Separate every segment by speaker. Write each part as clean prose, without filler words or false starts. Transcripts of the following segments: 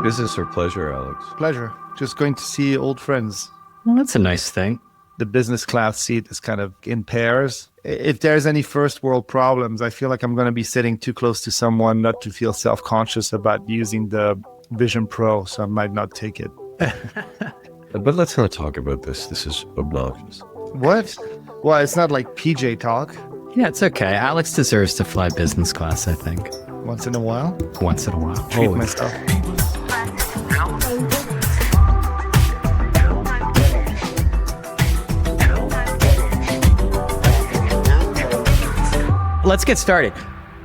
Speaker 1: Business or pleasure, Alex?
Speaker 2: Pleasure. Just going to see old friends.
Speaker 3: Well, that's a nice thing.
Speaker 2: The business class seat is kind of in pairs. If there's any first world problems, I feel like I'm going to be sitting too close to someone not to feel self-conscious about using the Vision Pro, so I might not take it.
Speaker 1: But let's not talk about this. This is obnoxious.
Speaker 2: What? Well, it's not like PJ talk.
Speaker 3: Yeah, it's okay. Alex deserves to fly business class, I think.
Speaker 2: Once in a while.
Speaker 3: Once in a while.
Speaker 2: Treat myself.
Speaker 3: Let's get started.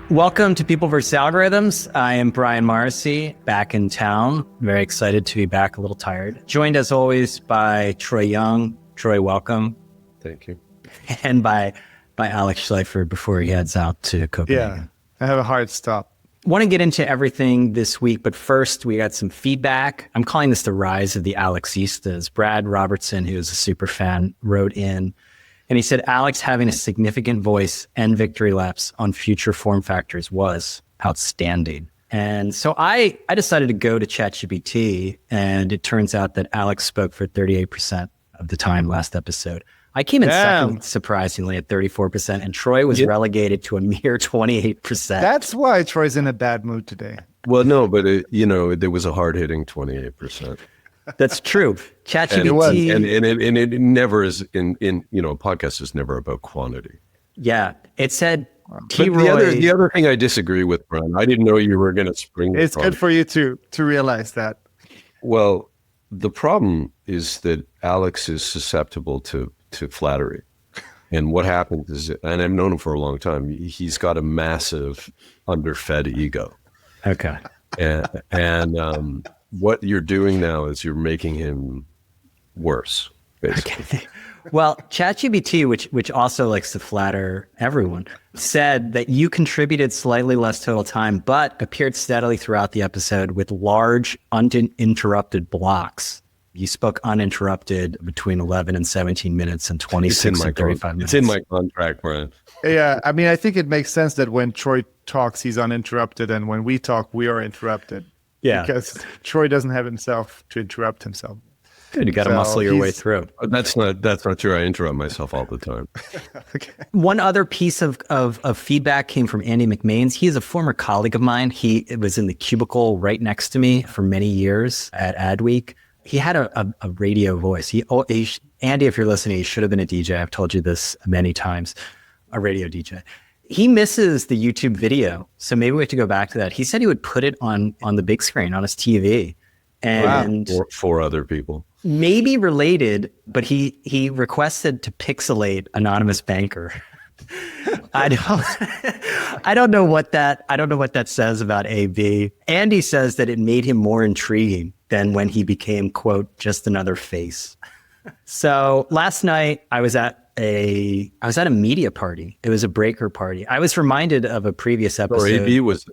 Speaker 3: Welcome to People vs. Algorithms. I am Brian Morrissey, back in town. Very excited to be back, a little tired. Joined as always by Troy Young. Troy, welcome.
Speaker 1: Thank you.
Speaker 3: And by Alex Schleifer before he heads out to Copenhagen.
Speaker 2: Yeah, I have a hard stop.
Speaker 3: Want to get into everything this week, but first we got some feedback. I'm calling this the rise of the Alexistas. Brad Robertson, who is a super fan, wrote in and he said, Alex having a significant voice and victory laps on future form factors was outstanding. And so I decided to go to ChatGPT, and it turns out that Alex spoke for 38% of the time last episode. I came in second, surprisingly, at 34%, and Troy was relegated to a mere 28%.
Speaker 2: That's why Troy's in a bad mood today.
Speaker 1: Well, no, but there was a hard-hitting 28%.
Speaker 3: That's true. ChatGPT
Speaker 1: and it never is in a podcast is never about quantity.
Speaker 3: Yeah, it said.
Speaker 1: The other thing I disagree with, Brian, I didn't know you were going to spring.
Speaker 2: It's good for you to realize that.
Speaker 1: Well, the problem is that Alex is susceptible to flattery, and what happens is, and I've known him for a long time. He's got a massive underfed ego.
Speaker 3: Okay,
Speaker 1: and what you're doing now is you're making him worse, basically.
Speaker 3: Okay. Well, ChatGPT, which also likes to flatter everyone, said that you contributed slightly less total time, but appeared steadily throughout the episode with large, uninterrupted blocks. You spoke uninterrupted between 11 and 17 minutes and 26 and 35 minutes.
Speaker 1: It's in my contract, Brian.
Speaker 2: Yeah, I mean, I think it makes sense that when Troy talks, he's uninterrupted, and when we talk, we are interrupted.
Speaker 3: Yeah,
Speaker 2: because Troy doesn't have himself to interrupt himself.
Speaker 3: Good, you got to muscle your way through.
Speaker 1: That's not true. I interrupt myself all the time.
Speaker 2: Okay.
Speaker 3: One other piece of feedback came from Andy McMains. He is a former colleague of mine. He was in the cubicle right next to me for many years at Adweek. He had a radio voice. Andy, if you're listening, he should have been a DJ. I've told you this many times, a radio DJ. He misses the YouTube video, so maybe we have to go back to that. He said he would put it on the big screen on his TV, and
Speaker 1: for other people,
Speaker 3: maybe related. But he requested to pixelate Anonymous Banker. I don't know what that says about AB. Andy says that it made him more intriguing than when he became, quote, just another face. So last night I was at a media party. It was a breaker party. I was reminded of a previous episode.
Speaker 1: AB was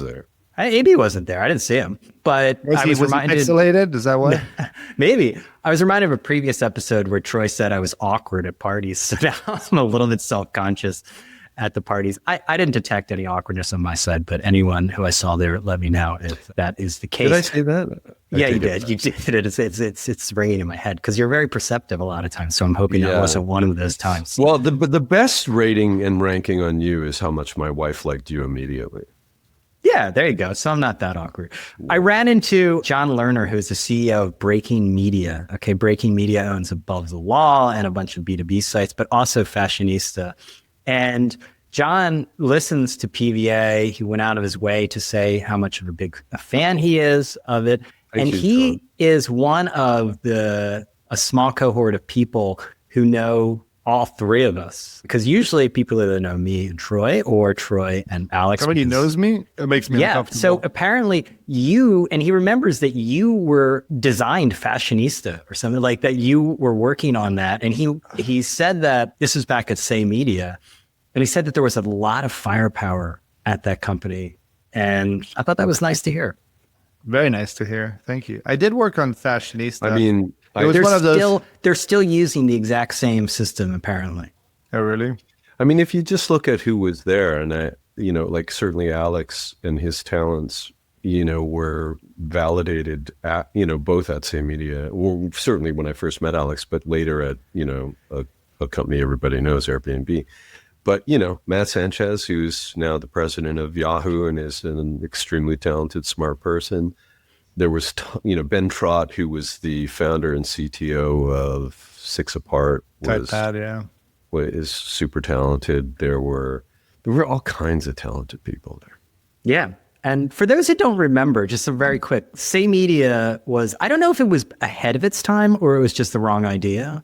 Speaker 1: there.
Speaker 3: AB wasn't there. I didn't see him, but I was reminded.
Speaker 2: Pixelated? Is that what?
Speaker 3: Maybe. I was reminded of a previous episode where Troy said I was awkward at parties. So now I'm a little bit self-conscious at the parties. I didn't detect any awkwardness on my side, but anyone who I saw there, let me know if that is the case.
Speaker 1: Did I say that?
Speaker 3: Yeah, you did. You did. It's ringing in my head because you're very perceptive a lot of times. So I'm hoping that wasn't one of those times.
Speaker 1: Well, the best rating and ranking on you is how much my wife liked you immediately.
Speaker 3: Yeah, there you go. So I'm not that awkward. I ran into John Lerner, who's the CEO of Breaking Media. Okay, Breaking Media owns Above the Law and a bunch of B2B sites, but also Fashionista. And John listens to PVA. He went out of his way to say how much of a fan he is of it. And he is one of a small cohort of people who know all three of us, because usually people either know me and Troy or Troy and Alex.
Speaker 2: Somebody knows me? It makes me uncomfortable.
Speaker 3: So apparently and he remembers that you were designed Fashionista or something like that. You were working on that. And he said that this was back at Say Media. And he said that there was a lot of firepower at that company. And I thought that was nice to hear.
Speaker 2: Very nice to hear. Thank you. I did work on Fashionista.
Speaker 1: I mean,
Speaker 2: it was one of those.
Speaker 3: They're still using the exact same system, apparently.
Speaker 2: Oh, really?
Speaker 1: I mean, if you just look at who was there, and like certainly Alex and his talents were validated at, both at Say Media, or certainly when I first met Alex, but later at, a company everybody knows, Airbnb. But, Matt Sanchez, who's now the president of Yahoo and is an extremely talented, smart person. There was, Ben Trott, who was the founder and CTO of Six Apart, is super talented. There were all kinds of talented people there.
Speaker 3: Yeah. And for those who don't remember, just some very quick, Say Media was, I don't know if it was ahead of its time or it was just the wrong idea.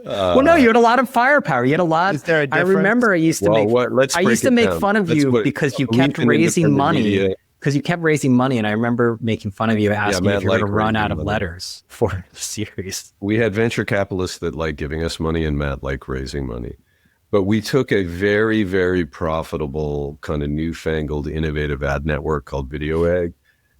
Speaker 3: Well, no, you had a lot of firepower. You had a lot.
Speaker 2: Is there a
Speaker 3: I
Speaker 2: difference?
Speaker 3: remember I used to make fun of you because you kept raising money. Because you kept raising money, and I remember making fun of you, asking if you were going to run out of letters for the series.
Speaker 1: We had venture capitalists that liked giving us money, and Matt liked raising money. But we took a very, very profitable, kind of newfangled, innovative ad network called Video Egg,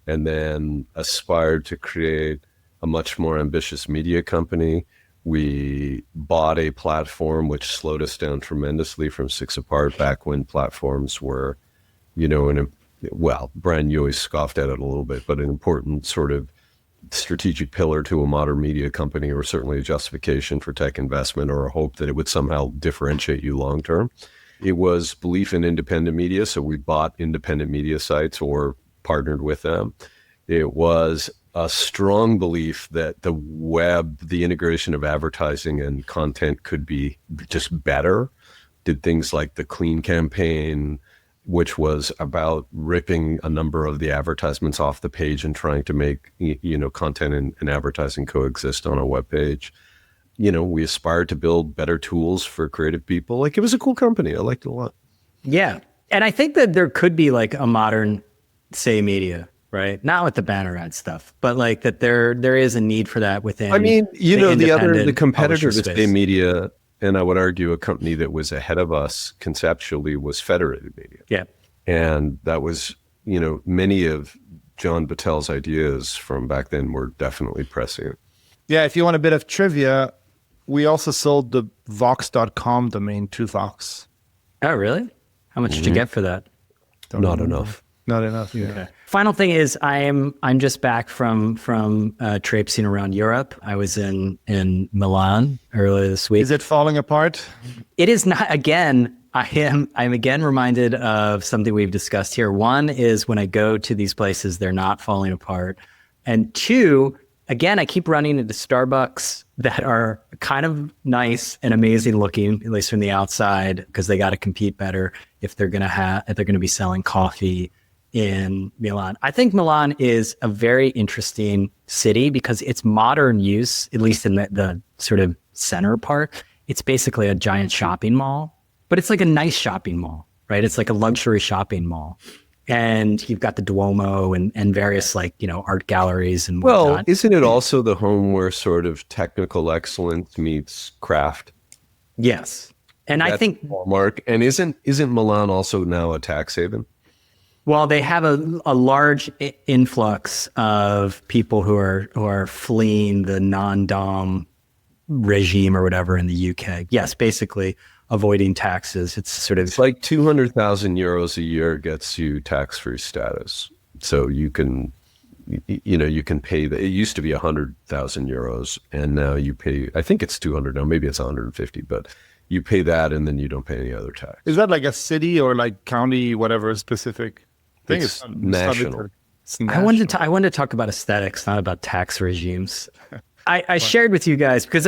Speaker 1: and then aspired to create a much more ambitious media company. We bought a platform which slowed us down tremendously from Six Apart back when platforms were, Brian, you always scoffed at it a little bit, but an important sort of strategic pillar to a modern media company, or certainly a justification for tech investment, or a hope that it would somehow differentiate you long term. It was belief in independent media, so we bought independent media sites or partnered with them. It was a strong belief that the web, the integration of advertising and content could be just better. Did things like the Clean campaign, which was about ripping a number of the advertisements off the page and trying to make, content and advertising coexist on a web page. We aspired to build better tools for creative people. Like, it was a cool company. I liked it a lot.
Speaker 3: Yeah. And I think that there could be like a modern Say Media, right? Not with the banner ad stuff, but like that there is a need for that within.
Speaker 1: I mean, the competitor to
Speaker 3: space.
Speaker 1: Say Media, and I would argue a company that was ahead of us conceptually, was Federated Media.
Speaker 3: Yeah.
Speaker 1: And that was, many of John Battel's ideas from back then were definitely prescient.
Speaker 2: Yeah, if you want a bit of trivia, we also sold the Vox.com domain to Vox.
Speaker 3: Oh, really? How much did you get for that?
Speaker 1: Not enough.
Speaker 2: Not enough, yeah.
Speaker 3: Okay. Final thing is I'm just back from traipsing around Europe. I was in Milan earlier this week.
Speaker 2: Is it falling apart?
Speaker 3: It is not. Again, I'm again reminded of something we've discussed here. One is when I go to these places, they're not falling apart. And two, again, I keep running into Starbucks that are kind of nice and amazing looking, at least from the outside, because they got to compete better if they're going to be selling coffee in Milan. I think Milan is a very interesting city because its modern use, at least in the sort of center part, it's basically a giant shopping mall, but it's like a nice shopping mall, right? It's like a luxury shopping mall. And you've got the Duomo and various art galleries and whatnot.
Speaker 1: Well, isn't it also the home where sort of technical excellence meets craft?
Speaker 3: Yes. And that's, I think
Speaker 1: Hallmark. And isn't Milan also now a tax haven?
Speaker 3: Well, they have a large influx of people who are fleeing the non-dom regime or whatever in the UK. Yes, basically avoiding taxes. It's
Speaker 1: like 200,000 euros a year gets you tax-free status. So you can pay that. It used to be 100,000 euros, and now you pay. I think it's 200 now. Maybe it's 150, but you pay that, and then you don't pay any other tax.
Speaker 2: Is that like a city or like county, whatever specific? I think
Speaker 1: it's national.
Speaker 3: I wanted to talk about aesthetics, not about tax regimes. I shared with you guys because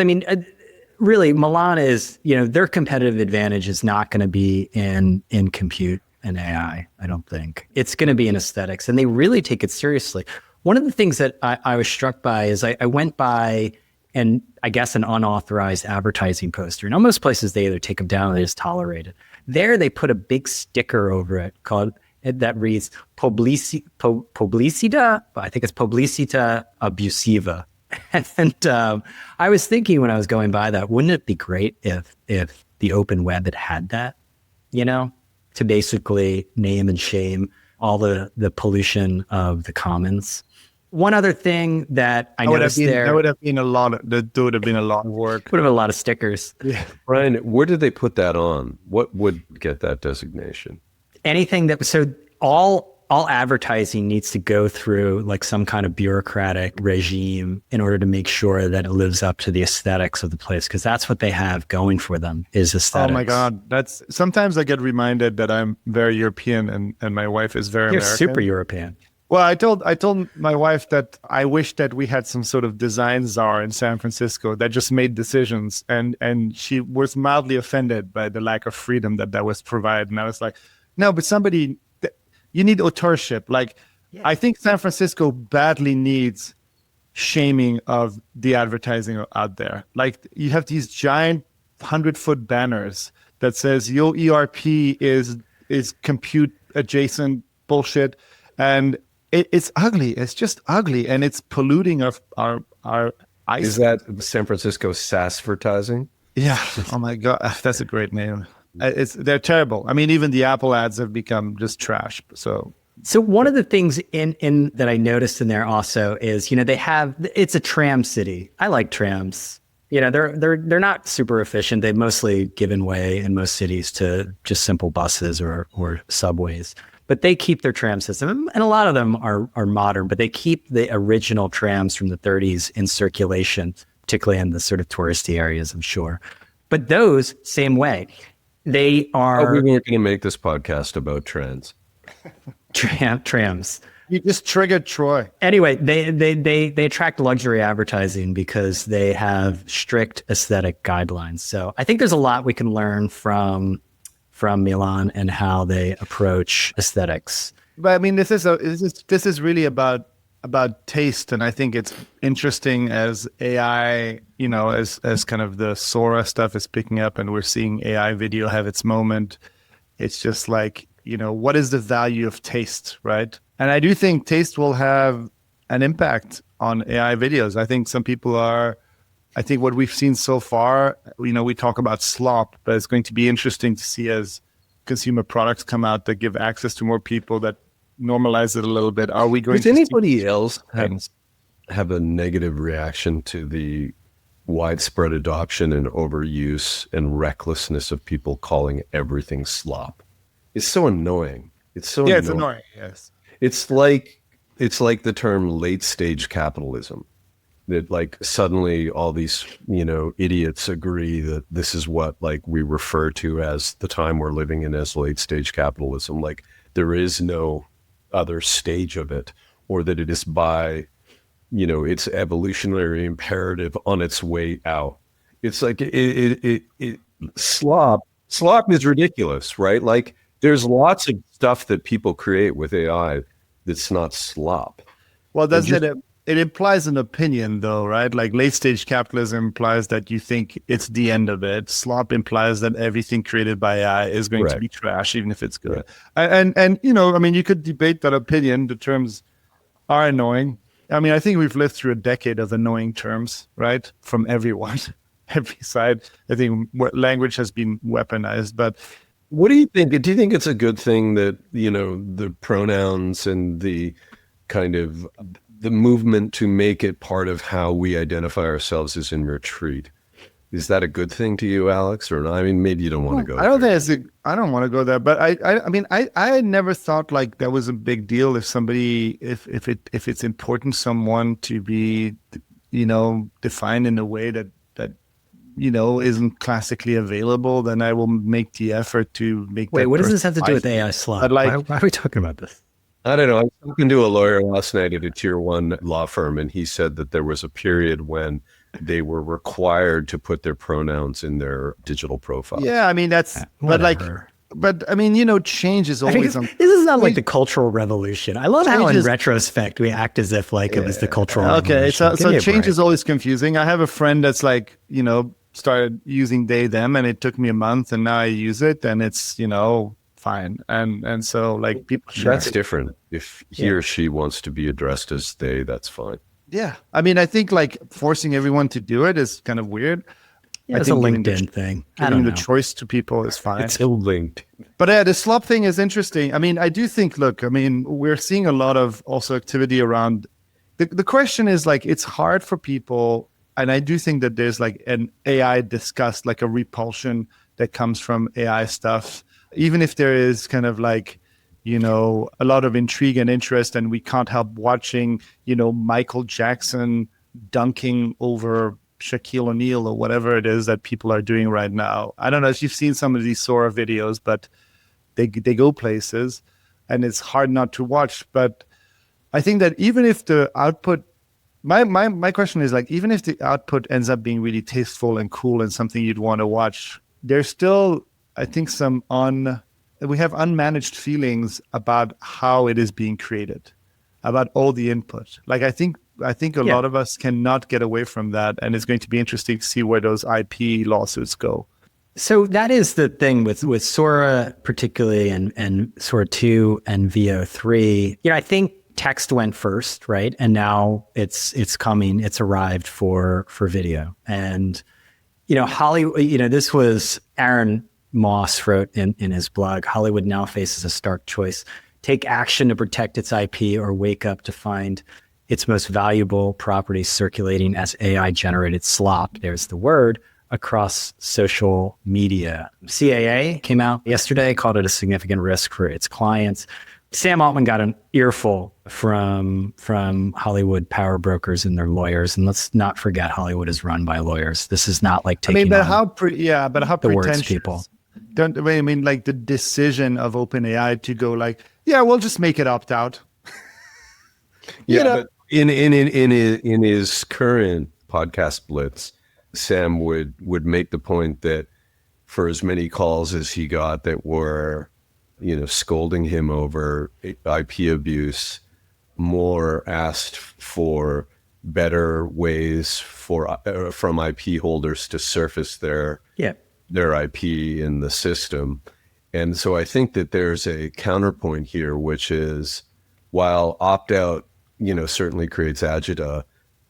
Speaker 3: really Milan is, their competitive advantage is not going to be in compute and AI. I don't think it's going to be in aesthetics, and they really take it seriously. One of the things that I was struck by is I went by and I guess an unauthorized advertising poster. In most places, they either take them down or they just tolerate it. There, they put a big sticker over it that reads Publicita, I think it's Publicita Abusiva. And I was thinking when I was going by that, wouldn't it be great if the open web had that, to basically name and shame all the pollution of the commons? One other thing that I noticed there...
Speaker 2: That would have been a lot of work.
Speaker 3: Would have a lot of stickers.
Speaker 2: Yeah.
Speaker 1: Brian, where did they put that on? What would get that designation?
Speaker 3: Anything that... So all all advertising needs to go through like some kind of bureaucratic regime in order to make sure that it lives up to the aesthetics of the place, because that's what they have going for them is aesthetics.
Speaker 2: Oh my God. That's sometimes I get reminded that I'm very European and my wife is very
Speaker 3: You're
Speaker 2: American.
Speaker 3: super European.
Speaker 2: Well, I told my wife that I wish that we had some sort of design czar in San Francisco that just made decisions, and she was mildly offended by the lack of freedom that was provided. And I was like, no, but you need authorship. Like, I think San Francisco badly needs shaming of the advertising out there. Like, you have these giant 100-foot banners that says your ERP is compute adjacent bullshit, and it's ugly. It's just ugly, and it's polluting our eyes.
Speaker 1: Is that San Francisco sassvertising?
Speaker 2: Yeah. Oh my God, that's a great name. They're terrible. I mean, even the Apple ads have become just trash. So
Speaker 3: one of the things in that I noticed in there also is, it's a tram city. I like trams. They're not super efficient. They've mostly given way in most cities to just simple buses or subways. But they keep their tram system, and a lot of them are modern, but they keep the original trams from the 30s in circulation, particularly in the sort of touristy areas, I'm sure. But those, same way, they are...
Speaker 1: Oh, we weren't going to make this podcast about trends.
Speaker 3: Trams.
Speaker 2: You just triggered Troy.
Speaker 3: Anyway, they attract luxury advertising because they have strict aesthetic guidelines. So I think there's a lot we can learn from Milan and how they approach aesthetics.
Speaker 2: But I mean, this is really about taste, and I think it's interesting as AI, as kind of the Sora stuff is picking up, and we're seeing AI video have its moment. It's just like, what is the value of taste, right? And I do think taste will have an impact on AI videos. I think some people I think what we've seen so far, we talk about slop, but it's going to be interesting to see as consumer products come out that give access to more people, that normalize it a little bit. Are we going
Speaker 1: Does anybody else have a negative reaction to the widespread adoption and overuse and recklessness of people calling everything slop? It's so annoying. It's so annoying.
Speaker 2: It's annoying. Yes.
Speaker 1: It's like the term late stage capitalism. That like suddenly all these, idiots agree that this is what like we refer to as the time we're living in as late stage capitalism. Like there is no other stage of it, or that it is by, its evolutionary imperative on its way out. It's like slop is ridiculous, right? Like there's lots of stuff that people create with AI that's not slop.
Speaker 2: Well, it implies an opinion, though, right? Like late stage capitalism implies that you think it's the end of it. Slop implies that everything created by AI is going to be trash, even if it's good. Right. And you could debate that opinion. The terms are annoying. I mean, I think we've lived through a decade of annoying terms, right? From everyone, every side. I think language has been weaponized. But
Speaker 1: what do you think? Do you think it's a good thing that, the pronouns and the kind of the movement to make it part of how we identify ourselves is in retreat? Is that a good thing to you, Alex, or not? I mean, maybe you don't want to go.
Speaker 2: I don't think I don't want to go there, but I never thought like that was a big deal if somebody if it's important to someone to be defined in a way that isn't classically available, then I will make the effort to make.
Speaker 3: Wait, what does this have to do with AI slop? Why are we talking about this?
Speaker 1: I don't know. I was talking to a lawyer last night at a tier 1 law firm, and he said that there was a period when they were required to put their pronouns in their digital profile.
Speaker 2: Yeah, I mean, that's, change is always
Speaker 3: this is not like the Cultural Revolution. I love how in retrospect we act as if like it was the Cultural Revolution.
Speaker 2: Okay, so change is always confusing. I have a friend that's like, started using they, them, and it took me a month, and now I use it, and it's, fine. And so like people
Speaker 1: that's different. If he or she wants to be addressed as they, that's fine.
Speaker 2: Yeah. I mean, I think like forcing everyone to do it is kind of weird.
Speaker 3: Yeah, it's a LinkedIn thing.
Speaker 2: Giving the choice to people is fine.
Speaker 1: It's still linked.
Speaker 2: But the slop thing is interesting. I mean, I do think, we're seeing a lot of also activity around the question is like, it's hard for people. And I do think that there's like an AI disgust, like a repulsion that comes from AI stuff. Even if there is kind of like, a lot of intrigue and interest, and we can't help watching, Michael Jackson dunking over Shaquille O'Neal or whatever it is that people are doing right now. I don't know if you've seen some of these Sora videos, but they go places, and it's hard not to watch. But I think that even if the output, my question is, like, even if the output ends up being really tasteful and cool and something you'd want to watch, there's still, I think, we have unmanaged feelings about how it is being created, about all the input. Like, I think a lot of us cannot get away from that, and it's going to be interesting to see where those IP lawsuits go.
Speaker 3: So that is the thing with Sora particularly, and Sora 2 and VO3. I think text went first, right? And now it's arrived for video. And, Hollywood, this was Aaron Moss wrote in his blog, Hollywood now faces a stark choice: take action to protect its IP, or wake up to find its most valuable property circulating as AI-generated slop, there's the word, across social media. CAA came out yesterday, called it a significant risk for its clients. Sam Altman got an earful from Hollywood power brokers and their lawyers. And let's not forget, Hollywood is run by lawyers. This is not like taking
Speaker 2: how
Speaker 3: the words people.
Speaker 2: Like the decision of OpenAI to go like, yeah, we'll just make it opt out.
Speaker 1: But in his current podcast blitz, Sam would make the point that for as many calls as he got that were, scolding him over IP abuse, more asked for better ways from IP holders to surface their IP in the system. And so I think that there's a counterpoint here, which is, while opt-out, certainly creates agita,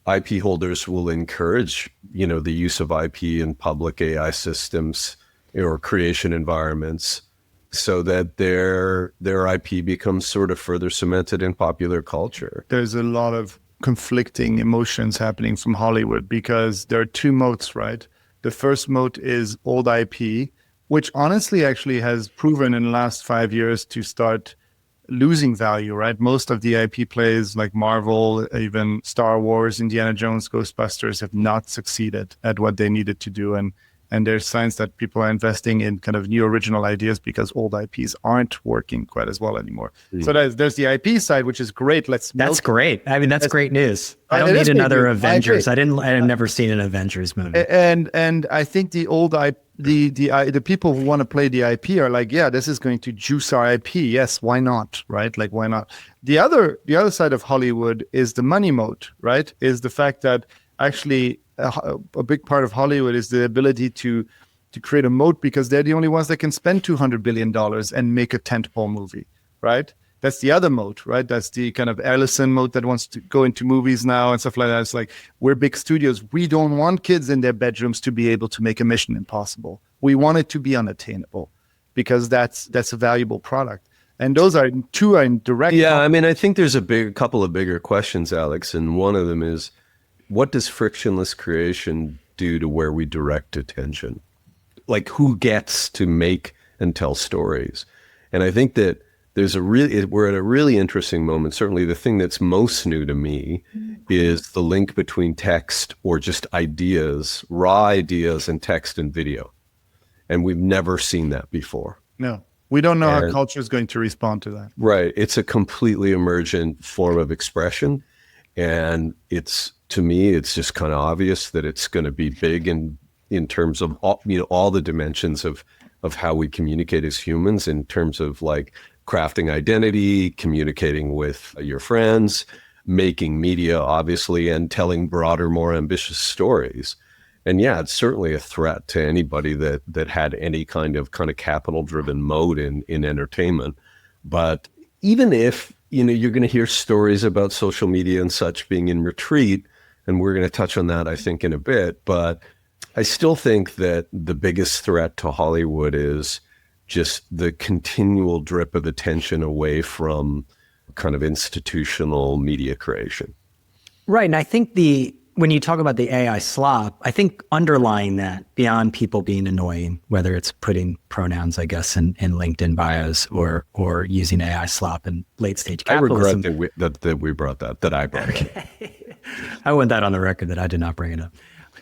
Speaker 1: IP holders will encourage, the use of IP in public AI systems or creation environments, so that their IP becomes sort of further cemented in popular culture.
Speaker 2: There's a lot of conflicting emotions happening from Hollywood, because there are two moats, right? The first moat is old IP, which honestly actually has proven in the last 5 years to start losing value, right? Most of the IP plays like Marvel, even Star Wars, Indiana Jones, Ghostbusters have not succeeded at what they needed to do. And there's signs that people are investing in kind of new original ideas because old IPs aren't working quite as well anymore. So there's the IP side, which is great.
Speaker 3: That's great. I mean, that's great news. I don't need another Avengers. I've never seen an Avengers movie.
Speaker 2: And I think the old IP, the people who want to play the IP are like, yeah, this is going to juice our IP. Yes, why not? Right? Like, why not? The other side of Hollywood is the money moat, right? Is the fact that actually a big part of Hollywood is the ability to create a moat, because they're the only ones that can spend $200 billion and make a tentpole movie, right? That's the other moat, right? That's the kind of Ellison moat that wants to go into movies now and stuff like that. It's like, we're big studios. We don't want kids in their bedrooms to be able to make a Mission Impossible. We want it to be unattainable, because that's a valuable product. And those are two in direct.
Speaker 1: Yeah, I mean, I think there's a couple of bigger questions, Alex, and one of them is, what does frictionless creation do to where we direct attention? Like, who gets to make and tell stories? And I think that we're at a really interesting moment. Certainly the thing that's most new to me is the link between text, or just ideas, raw ideas, and text and video. And we've never seen that before.
Speaker 2: No, we don't know how culture is going to respond to that.
Speaker 1: Right. It's a completely emergent form of expression. And to me, it's just kind of obvious that it's going to be big in terms of all the dimensions of how we communicate as humans, in terms of like crafting identity, communicating with your friends, making media, obviously, and telling broader, more ambitious stories. And yeah, it's certainly a threat to anybody that had any kind of capital-driven mode in entertainment. But even if you're going to hear stories about social media and such being in retreat, and we're going to touch on that, I think, in a bit. But I still think that the biggest threat to Hollywood is just the continual drip of attention away from kind of institutional media creation.
Speaker 3: Right. And I think the when you talk about the AI slop, I think underlying that, beyond people being annoying, whether it's putting pronouns, I guess, in LinkedIn bios or using AI slop in late stage capitalism.
Speaker 1: I regret that we brought that I brought it.
Speaker 3: I want that on the record that I did not bring it up.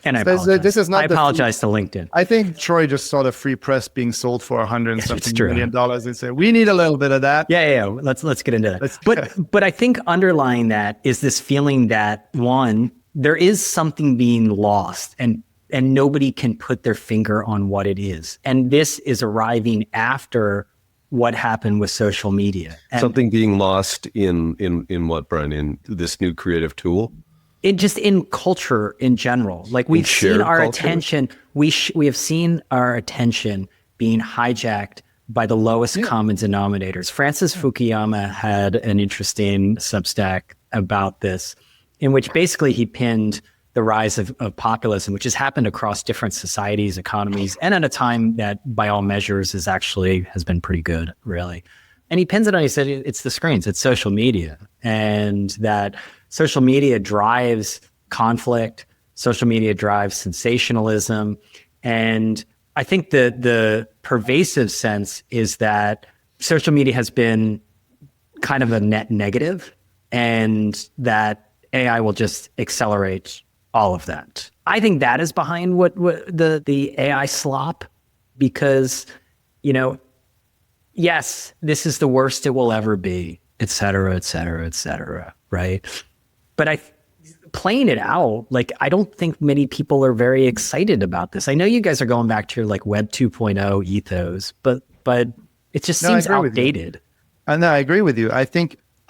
Speaker 3: And I
Speaker 2: This
Speaker 3: apologize.
Speaker 2: is not
Speaker 3: I apologize to LinkedIn.
Speaker 2: I think Troy just saw the free press being sold for $100 million and said, we need a little bit of that.
Speaker 3: Yeah. Let's get into that. But I think underlying that is this feeling that, one, there is something being lost and nobody can put their finger on what it is. And this is arriving after what happened with social media. And
Speaker 1: something being lost in what, Brian? In this new creative tool?
Speaker 3: It just in culture in general. Like we've seen our attention, we have seen our attention being hijacked by the lowest common denominators. Francis Fukuyama had an interesting Substack about this, in which basically he pinned the rise of populism, which has happened across different societies, economies, and at a time that by all measures has been pretty good, really. And he pins it on, he said, it's the screens, it's social media. And that social media drives conflict, social media drives sensationalism. And I think the pervasive sense is that social media has been kind of a net negative and that AI will just accelerate all of that. I think that is behind what the AI slop, because, yes, this is the worst it will ever be, et cetera, et cetera, et cetera, right? But playing it out, like, I don't think many people are very excited about this. I know you guys are going back to your like Web 2.0 ethos, but it just seems outdated.
Speaker 2: No, I agree with you. I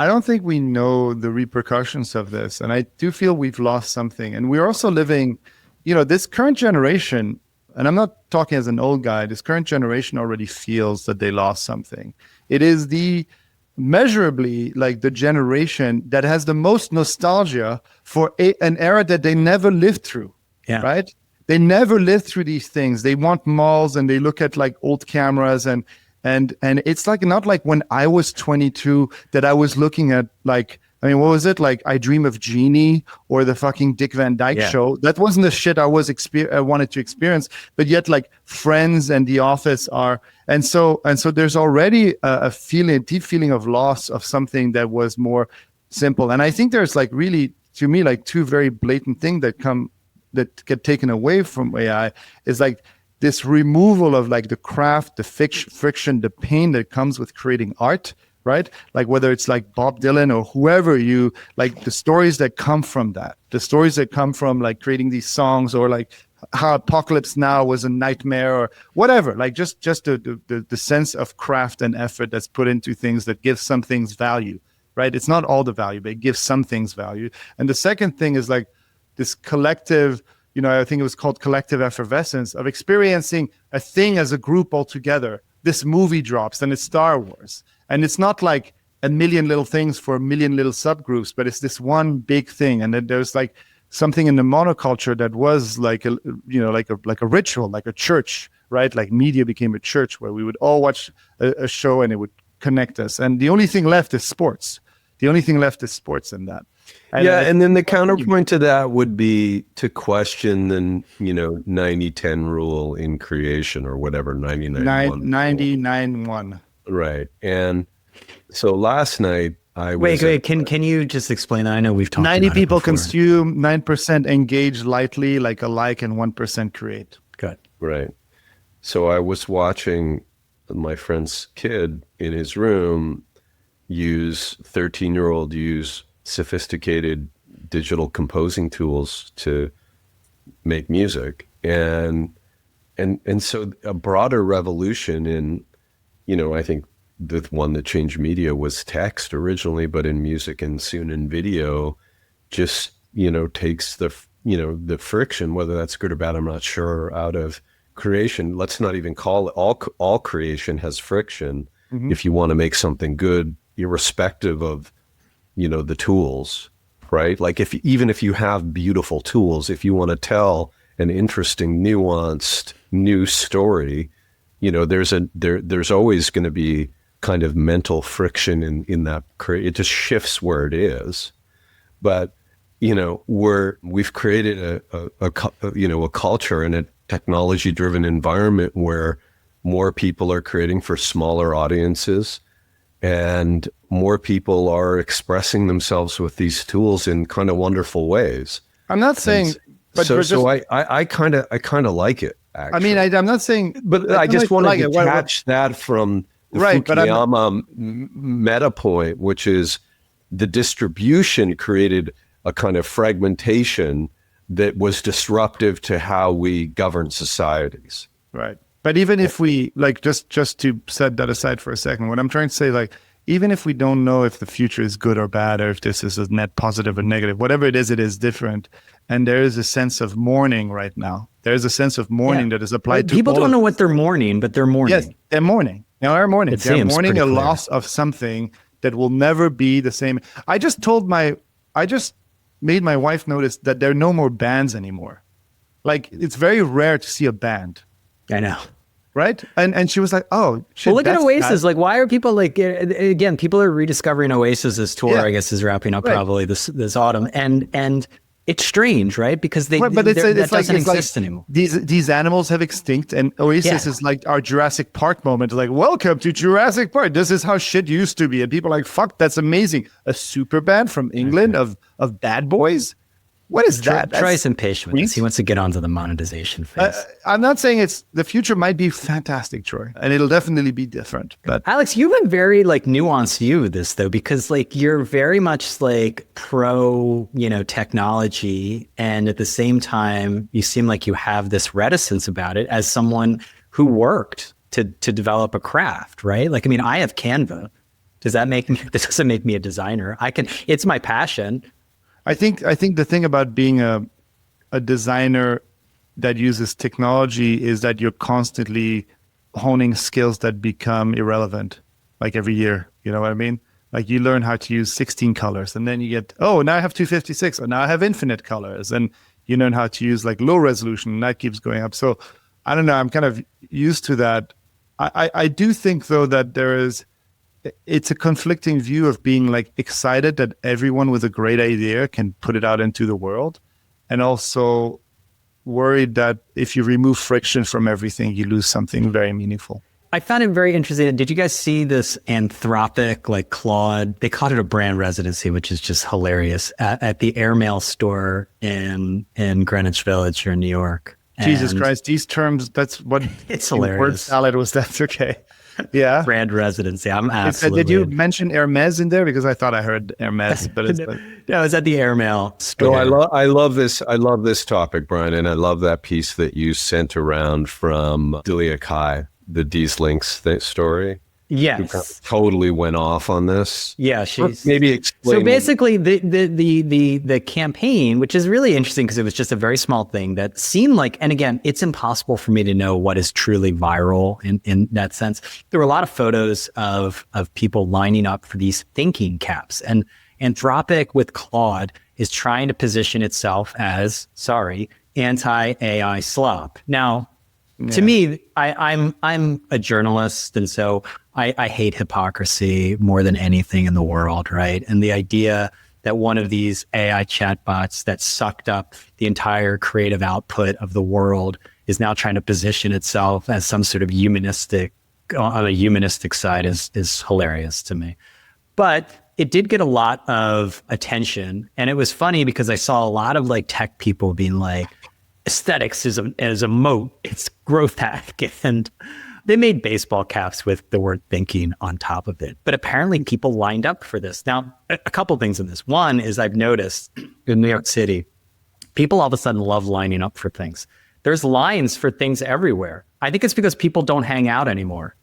Speaker 2: don't think we know the repercussions of this. And I do feel we've lost something. And we're also living, this current generation, and I'm not talking as an old guy, this current generation already feels that they lost something. It is measurably like the generation that has the most nostalgia for an era that they never lived through, right? They never lived through these things. They want malls and they look at like old cameras and it's like not like when I was 22 that I was looking at like, what was it? Like I Dream of Jeannie or the fucking Dick Van Dyke Show. That wasn't the shit I wanted to experience, but yet like Friends and The Office are. And so there's already a deep feeling of loss of something that was more simple. And I think there's like really, to me, like two very blatant things that get taken away from AI is like this removal of like the craft, the friction, the pain that comes with creating art, right? Like whether it's like Bob Dylan or whoever, you like the stories that come from that, the stories that come from like creating these songs, or like how Apocalypse Now was a nightmare or whatever, like just the sense of craft and effort that's put into things that gives some things value, right? It's not all the value, but it gives some things value. And the second thing is like this collective, I think it was called collective effervescence of experiencing a thing as a group all together. This movie drops and it's Star Wars. And it's not like a million little things for a million little subgroups, but it's this one big thing. And then there's like something in the monoculture that was like a ritual, like a church, right? Like media became a church where we would all watch a show and it would connect us. And the only thing left is sports. The only thing left is sports in that.
Speaker 1: And then the counterpoint to that would be to question the 90-10 rule in creation, or whatever,
Speaker 2: 99-1.
Speaker 1: Right. And so last night I was
Speaker 3: wait, can you just explain that? I know we've talked
Speaker 2: 90
Speaker 3: about
Speaker 2: people
Speaker 3: it before.
Speaker 2: Consume, 9% engage lightly, like a like, and 1% create.
Speaker 3: Good.
Speaker 1: Right. So I was watching my friend's kid in his room 13-year-old use sophisticated digital composing tools to make music, and so a broader revolution in, I think the one that changed media was text originally, but in music and soon in video, just takes the friction, whether that's good or bad, I'm not sure, out of creation. Let's not even call it all creation has friction. Mm-hmm. If you want to make something good, irrespective of the tools, right? Like even if you have beautiful tools, if you want to tell an interesting, nuanced, new story, there's always going to be kind of mental friction in that. It just shifts where it is. But we've created a culture and a technology-driven environment where more people are creating for smaller audiences, and more people are expressing themselves with these tools in kind of wonderful ways.
Speaker 2: I'm not saying, but
Speaker 1: I kind of like it. Actually.
Speaker 2: I mean, I'm not saying,
Speaker 1: but I just want to detach that from the Fukuyama meta point, which is the distribution created a kind of fragmentation that was disruptive to how we govern societies.
Speaker 2: Right. But even if we just to set that aside for a second, what I'm trying to say, even if we don't know if the future is good or bad, or if this is a net positive or negative, whatever it is different. And there is a sense of mourning right now. There is a sense of mourning that is applied to
Speaker 3: people. Don't know what they're mourning, but they're mourning.
Speaker 2: Yes, they're mourning. They're mourning. They're mourning a loss of something that will never be the same. I just made my wife notice that there are no more bands anymore. It's very rare to see a band.
Speaker 3: I know.
Speaker 2: Right? And she was like, oh, shit.
Speaker 3: Well, look at Oasis. Why are people again, people are rediscovering Oasis's tour, I guess, is wrapping up probably this autumn. And it's strange, right? Because that doesn't exist anymore.
Speaker 2: These animals have extinct, and Oasis is like our Jurassic Park moment. Welcome to Jurassic Park. This is how shit used to be. And people are like, fuck, that's amazing. A super band from England of bad boys? What is that?
Speaker 3: Try some patience with this. He wants to get onto the monetization phase.
Speaker 2: I'm not saying the future might be fantastic, Troy, and it'll definitely be different. But
Speaker 3: Alex, you have a very nuanced view of this, though, because you're very much pro, technology, and at the same time, you seem like you have this reticence about it as someone who worked to develop a craft, right? I have Canva. This doesn't make me a designer. It's my passion.
Speaker 2: I think the thing about being a designer that uses technology is that you're constantly honing skills that become irrelevant, every year. You know what I mean? You learn how to use 16 colors, and then you get, now I have 256, or now I have infinite colors, and you learn how to use low resolution, and that keeps going up. So I don't know. I'm kind of used to that. I do think though that it's a conflicting view of being excited that everyone with a great idea can put it out into the world, and also worried that if you remove friction from everything, you lose something very meaningful.
Speaker 3: I found it very interesting. Did you guys see this Anthropic, Claude? They called it a brand residency, which is just hilarious, at the airmail store in Greenwich Village or New York.
Speaker 2: Jesus Christ, these terms, that's what
Speaker 3: it's hilarious.
Speaker 2: Word salad was. That's okay. Yeah.
Speaker 3: Brand residency. I'm absolutely.
Speaker 2: Did you mention Hermes in there? Because I thought I heard Hermes, but it's
Speaker 3: no, it's at the airmail store.
Speaker 1: I love this. I love this topic, Brian, and I love that piece that you sent around from Delia Kai, the D's Links story.
Speaker 3: Yes,
Speaker 1: totally went off on this.
Speaker 3: Yeah, she's
Speaker 1: maybe explain.
Speaker 3: So basically, the campaign, which is really interesting because it was just a very small thing that seemed and again, it's impossible for me to know what is truly viral in that sense. There were a lot of photos of people lining up for these thinking caps, and Anthropic with Claude is trying to position itself as anti-AI slop. Now, to me, I'm a journalist, and so I hate hypocrisy more than anything in the world, right? And the idea that one of these AI chatbots that sucked up the entire creative output of the world is now trying to position itself as some sort of humanistic, on a humanistic side is hilarious to me. But it did get a lot of attention, and it was funny because I saw a lot of tech people being aesthetics is a moat, it's growth hack, and they made baseball caps with the word thinking on top of it. But apparently people lined up for this. Now, a couple things in this. One is I've noticed in New York City, people all of a sudden love lining up for things. There's lines for things everywhere. I think it's because people don't hang out anymore.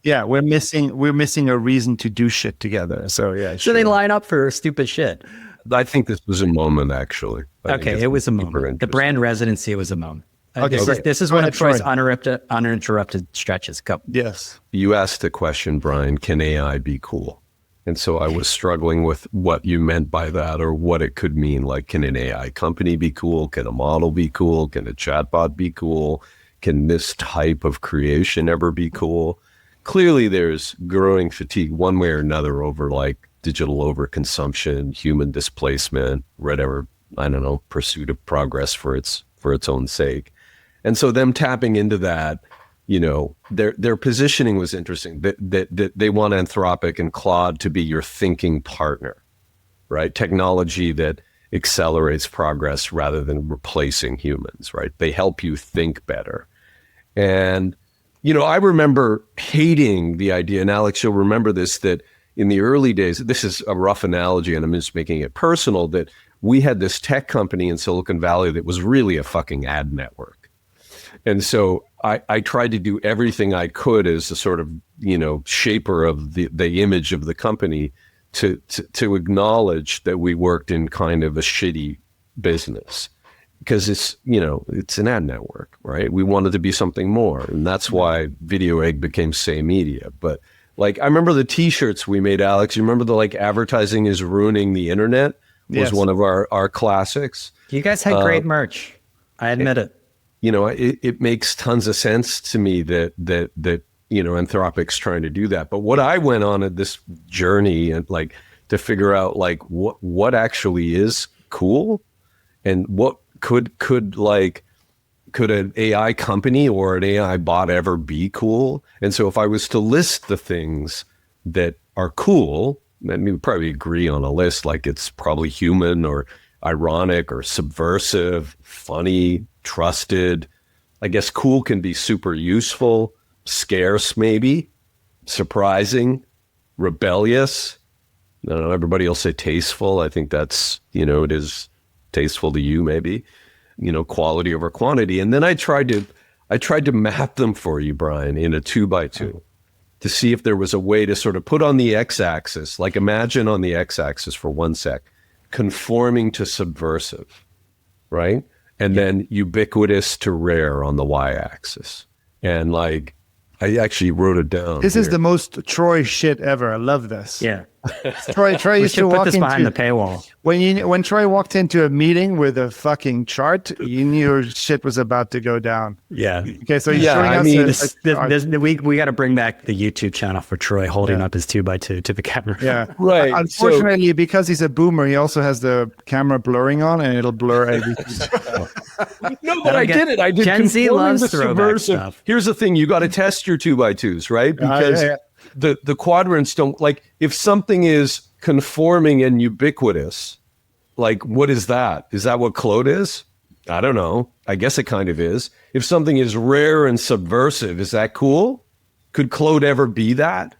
Speaker 2: Yeah, we're missing a reason to do shit together. So yeah.
Speaker 3: So they line up for stupid shit.
Speaker 1: I think this was a moment, actually.
Speaker 3: Okay, it was a moment. The brand residency was a moment.
Speaker 2: Okay,
Speaker 3: this is one of Troy's uninterrupted stretches. Go.
Speaker 2: Yes.
Speaker 1: You asked the question, Brian, can AI be cool? And so I was struggling with what you meant by that, or what it could mean. Can an AI company be cool? Can a model be cool? Can a chatbot be cool? Can this type of creation ever be cool? Clearly, there's growing fatigue one way or another over digital overconsumption, human displacement, whatever, I don't know, pursuit of progress for its own sake. And so them tapping into that, their positioning was interesting. That they want Anthropic and Claude to be your thinking partner, right? Technology that accelerates progress rather than replacing humans, right? They help you think better. And, I remember hating the idea, and Alex, you'll remember this, that in the early days, this is a rough analogy and I'm just making it personal, that we had this tech company in Silicon Valley that was really a fucking ad network. And so I tried to do everything I could as a sort of, shaper of the image of the company to acknowledge that we worked in kind of a shitty business. Because it's an ad network, right? We wanted to be something more. And that's why Video Egg became Say Media. But I remember the t-shirts we made, Alex. You remember the advertising is ruining the internet was one of our classics.
Speaker 3: You guys had great merch. I admit it.
Speaker 1: It makes tons of sense to me that Anthropic's trying to do that. But what I went on at this journey and to figure out what actually is cool and what could an AI company or an AI bot ever be cool? And so if I was to list the things that are cool, then we would probably agree on a list, it's probably human or ironic or subversive, funny, trusted. I guess cool can be super useful, scarce maybe, surprising, rebellious. I don't know, everybody will say tasteful. I think that's, it is tasteful to you maybe, quality over quantity. And then I tried to map them for you, Brian, in a 2x2 to see if there was a way to sort of put on the x-axis, imagine on the x-axis for 1 sec, conforming to subversive, right? And then ubiquitous to rare on the y-axis. And I actually wrote it down.
Speaker 2: This is the most Troy shit ever. I love this.
Speaker 3: Yeah.
Speaker 2: Troy
Speaker 3: We
Speaker 2: used
Speaker 3: should
Speaker 2: to
Speaker 3: put
Speaker 2: walk
Speaker 3: this
Speaker 2: into
Speaker 3: behind the paywall.
Speaker 2: when Troy walked into a meeting with a fucking chart, you knew your shit was about to go down.
Speaker 3: Yeah.
Speaker 2: Okay, so he's showing us
Speaker 3: we got to bring back the YouTube channel for Troy holding up his 2x2 to the camera.
Speaker 2: Yeah,
Speaker 1: right.
Speaker 2: Unfortunately, because he's a boomer, he also has the camera blurring on, and it'll blur everything.
Speaker 1: No, but I did it. I did
Speaker 3: Gen Z
Speaker 1: conforming
Speaker 3: loves
Speaker 1: to
Speaker 3: throwback
Speaker 1: subversive.
Speaker 3: stuff.
Speaker 1: Here's the thing: you got to test your 2x2s, right? Because the quadrants don't if something is conforming and ubiquitous, what is that? Is that what Claude is? I don't know. I guess it kind of is. If something is rare and subversive, is that cool? Could Claude ever be that?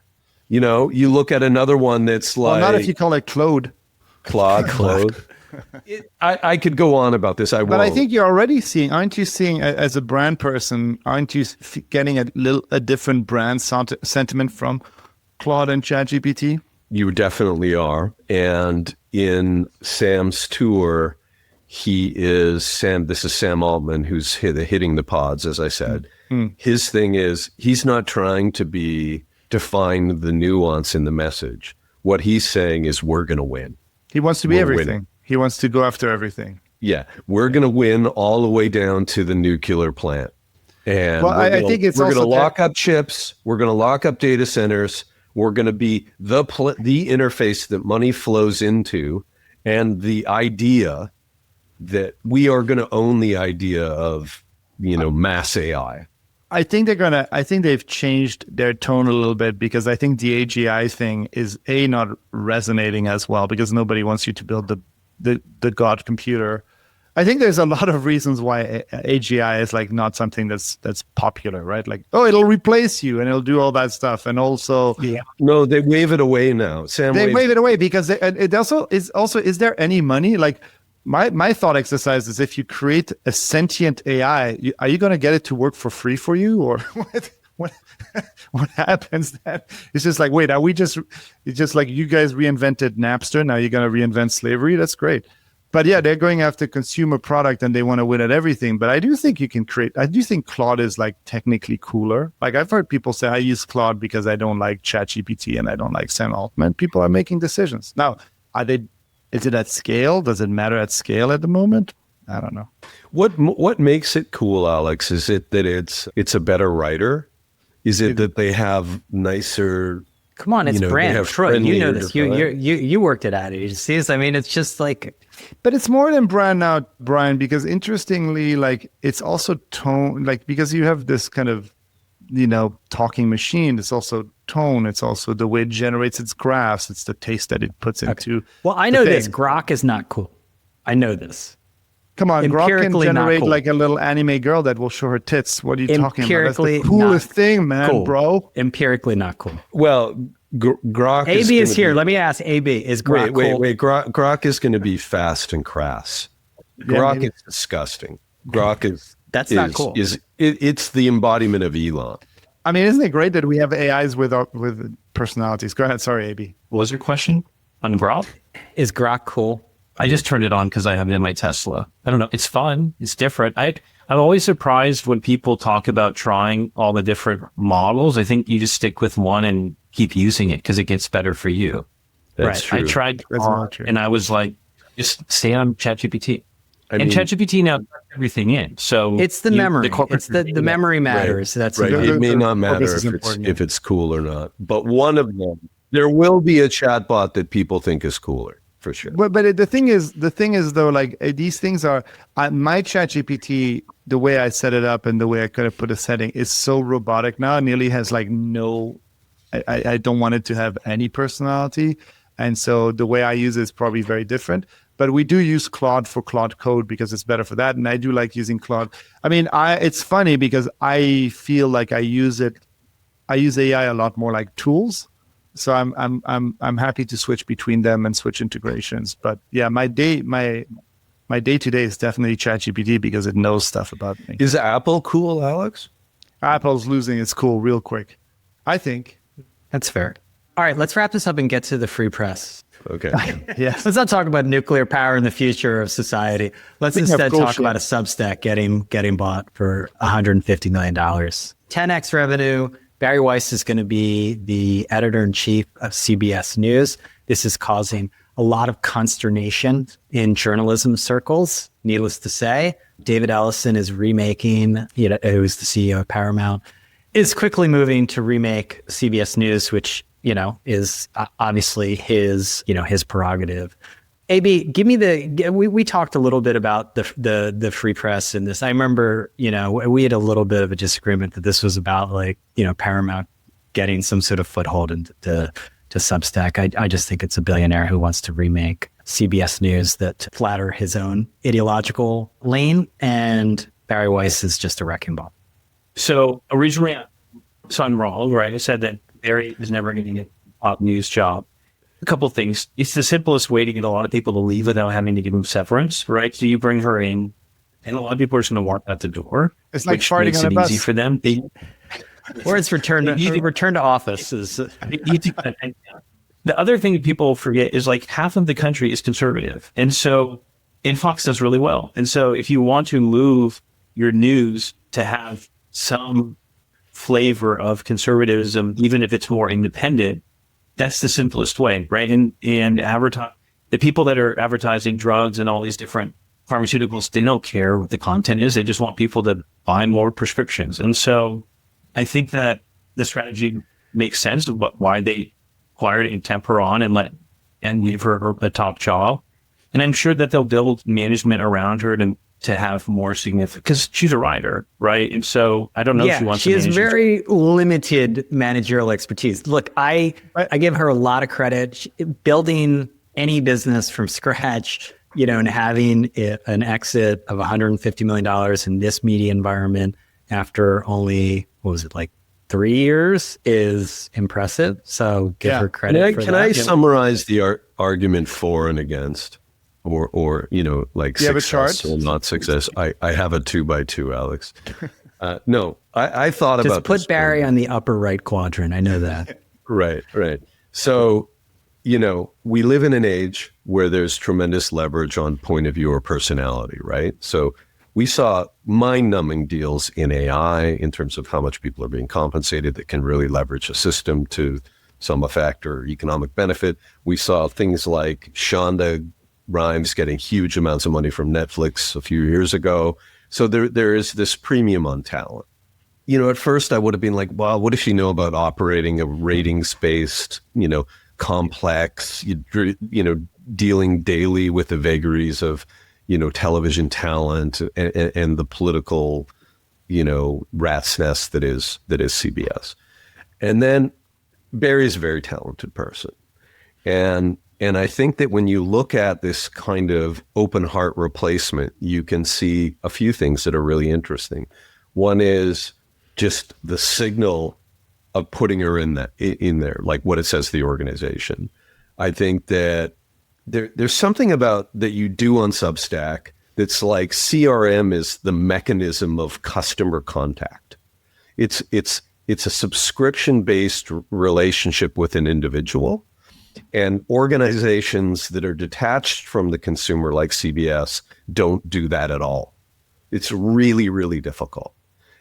Speaker 1: You look at another one that's
Speaker 2: not if you call it Claude.
Speaker 1: Claude. I could go on about this. I won't.
Speaker 2: But I think you're already aren't you seeing as a brand person, aren't you getting a different brand sentiment from Claude and ChatGPT?
Speaker 1: You definitely are. And in Sam's tour, this is Sam Altman, who's hitting the pods, as I said. His thing is, he's not trying to define the nuance in the message. What he's saying is, we're going to win.
Speaker 2: He wants to be everything. Winning. He wants to go after everything.
Speaker 1: Yeah. We're going to win all the way down to the nuclear plant. And
Speaker 2: I think we're
Speaker 1: going to lock up chips. We're going to lock up data centers. We're going to be the interface that money flows into, and the idea that we are going to own the idea of, mass AI.
Speaker 2: I think they've changed their tone a little bit, because I think the AGI thing is not resonating as well, because nobody wants you to build the God computer. I think there's a lot of reasons why AGI is not something that's popular, right? It'll replace you and it'll do all that stuff, and also
Speaker 1: no, they wave it away now.
Speaker 2: They wave it away because it also is there any money? My thought exercise is, if you create a sentient AI, are you going to get it to work for free for you, or what happens then? It's just wait, it's just you guys reinvented Napster, now you're going to reinvent slavery? That's great. But yeah, they're going after consumer product and they want to win at everything. But I do think I do think Claude is technically cooler. I've heard people say, I use Claude because I don't like ChatGPT and I don't like Sam Altman. People are making decisions. Now, is it at scale? Does it matter at scale at the moment? I don't know.
Speaker 1: What makes it cool, Alex? Is it that it's a better writer? Is it that they have nicer
Speaker 3: Come on, it's
Speaker 1: they
Speaker 3: brand.
Speaker 1: have
Speaker 3: Troy, you know
Speaker 1: friendlier
Speaker 3: this. You worked at ad agencies. I mean, it's just like,
Speaker 2: But it's more than brand now, Brian, because interestingly, like it's also tone, like because you have this kind of, talking machine. It's also tone. It's also the way it generates its graphs. It's the taste that it puts into.
Speaker 3: well, I know this. Grok is not cool. I know this.
Speaker 2: Come on, Grok can
Speaker 3: Empirically not
Speaker 2: generate
Speaker 3: cool.
Speaker 2: like a little anime girl that will show her tits. What are you talking about? That's
Speaker 3: Empirically
Speaker 2: the coolest
Speaker 3: not
Speaker 2: thing, man,
Speaker 3: cool.
Speaker 2: bro.
Speaker 3: Empirically not cool.
Speaker 1: Well, Grok
Speaker 3: AB is here.
Speaker 1: Be,
Speaker 3: Let me ask AB, is Grok cool?
Speaker 1: wait. Grok is going to be fast and crass. Grok is disgusting. Grok is
Speaker 3: That's not cool.
Speaker 1: It's the embodiment of Elon.
Speaker 2: I mean, isn't it great that we have AIs with personalities? Go ahead. Sorry, AB.
Speaker 4: What was your question on Grok?
Speaker 3: Is Grok cool?
Speaker 4: I just turned it on because I have it in my Tesla. I don't know. It's fun. It's different. I'm always surprised when people talk about trying all the different models. I think you just stick with one and keep using it because it gets better for you.
Speaker 1: That's true.
Speaker 4: I tried Grok, and I was like, just stay on ChatGPT. And ChatGPT now puts everything in. So
Speaker 3: it's the memory. It's the memory matters.
Speaker 1: Right.
Speaker 3: That's
Speaker 1: right. It may not matter if it's cool or not. But one of them, there will be a chatbot that people think is cooler. For sure.
Speaker 2: But the thing is though, like these things are, my ChatGPT, the way I set it up and the way I could have put a setting is so robotic now. It nearly has like I don't want it to have any personality. And so the way I use it is probably very different. But we do use Claude for Claude Code because it's better for that. And I do like using Claude. I mean, it's funny because I feel like I use AI a lot more like tools. So I'm happy to switch between them and switch integrations. But yeah, my day to day is definitely ChatGPT because it knows stuff about me.
Speaker 1: Is Apple cool, Alex?
Speaker 2: Apple's losing its cool real quick, I think.
Speaker 3: That's fair. All right, let's wrap this up and get to the free press.
Speaker 1: Okay.
Speaker 2: Yes.
Speaker 3: Let's not talk about nuclear power and the future of society. Let's instead talk about a Substack getting bought for $150 million. 10x revenue. Barry Weiss is going to be the editor-in-chief of CBS News. This is causing a lot of consternation in journalism circles, needless to say. David Ellison is remaking, who's the CEO of Paramount, is quickly moving to remake CBS News, which, is obviously his prerogative. AB, give me we talked a little bit about the free press in this. I remember, we had a little bit of a disagreement that this was about Paramount getting some sort of foothold into Substack. I just think it's a billionaire who wants to remake CBS News that flatter his own ideological lane, and Barry Weiss is just a wrecking ball.
Speaker 4: So originally, I'm wrong, right? I said that Barry is never going to get a top news job. A couple of things. It's the simplest way to get a lot of people to leave without having to give them severance, right? So you bring her in, and a lot of people are just going to walk out the door.
Speaker 2: It's like
Speaker 4: which
Speaker 2: farting
Speaker 4: makes
Speaker 2: on a
Speaker 4: it
Speaker 2: bus.
Speaker 4: easy for them.
Speaker 3: Or it's return to office.
Speaker 4: The other thing that people forget is like half of the country is conservative. And Fox does really well. And so if you want to move your news to have some flavor of conservatism, even if it's more independent, that's the simplest way, right? And the people that are advertising drugs and all these different pharmaceuticals, they don't care what the content is. They just want people to buy more prescriptions. And so I think that the strategy makes sense of why they acquired Intemperon and gave her a top job. And I'm sure that they'll build management around her to have more significant, because she's a writer, right? And so I don't know if she wants to manage.
Speaker 3: She has very limited managerial expertise. Look, I give her a lot of credit. Building any business from scratch, and having an exit of $150 million in this media environment after only, 3 years is impressive. So give her credit for that.
Speaker 1: Can I summarize the argument for and against? Or success or not success. I have a 2x2, Alex. No, I thought
Speaker 3: just
Speaker 1: about
Speaker 3: put
Speaker 1: this
Speaker 3: Barry on the upper right quadrant. I know that.
Speaker 1: Right. So, we live in an age where there's tremendous leverage on point of view or personality, right? So we saw mind-numbing deals in AI in terms of how much people are being compensated that can really leverage a system to some effect or economic benefit. We saw things like Shonda Rhimes getting huge amounts of money from Netflix a few years ago. So there is this premium on talent. at first I would have been like, well, what does she know about operating a ratings-based, complex, dealing daily with the vagaries of, television talent and the political, rat's nest that is CBS. And then Barry's a very talented person. And I think that when you look at this kind of open heart replacement, you can see a few things that are really interesting. One is just the signal of putting her in there, like what it says to the organization. I think that there's something about that you do on Substack that's like CRM is the mechanism of customer contact. It's a subscription-based relationship with an individual, and organizations that are detached from the consumer like CBS don't do that at all. It's really, really difficult.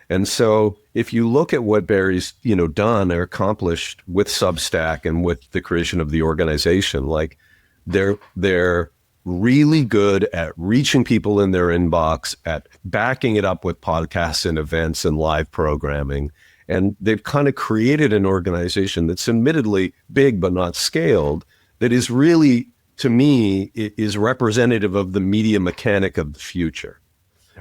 Speaker 1: And so if you look at what Barry's, done or accomplished with Substack and with the creation of the organization, like they're really good at reaching people in their inbox, at backing it up with podcasts and events and live programming. And they've kind of created an organization that's admittedly big but not scaled, that is really, to me, is representative of the media mechanic of the future.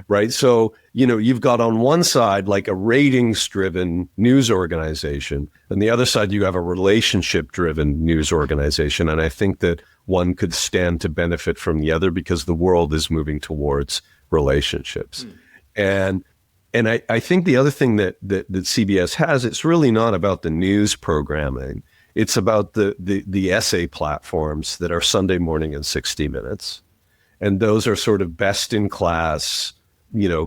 Speaker 1: Right. So, you've got on one side like a ratings driven news organization, and the other side you have a relationship driven news organization. And I think that one could stand to benefit from the other because the world is moving towards relationships. And I think the other thing that CBS has, it's really not about the news programming. It's about the essay platforms that are Sunday Morning and 60 Minutes. And those are sort of best in class,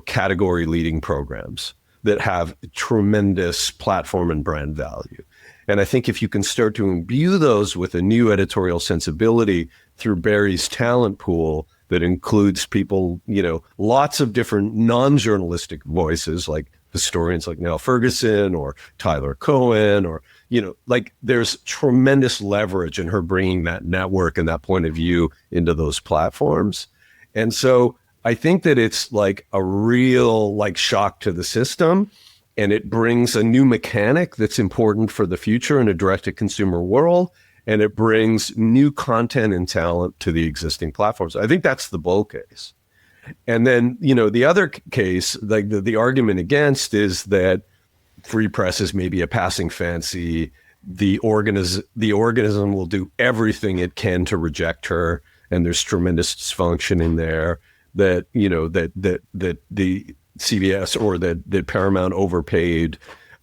Speaker 1: category leading programs that have tremendous platform and brand value. And I think if you can start to imbue those with a new editorial sensibility through Barry's talent pool that includes people, lots of different non-journalistic voices, like historians like Niall Ferguson or Tyler Cohen, or, there's tremendous leverage in her bringing that network and that point of view into those platforms. And so I think that it's like a real shock to the system, and it brings a new mechanic that's important for the future in a direct-to-consumer world, and it brings new content and talent to the existing platforms. I think that's the bull case. And then, the other case, like the argument against, is that free press is maybe a passing fancy. The organism will do everything it can to reject her, and there's tremendous dysfunction in there. That that the CBS or that Paramount overpaid,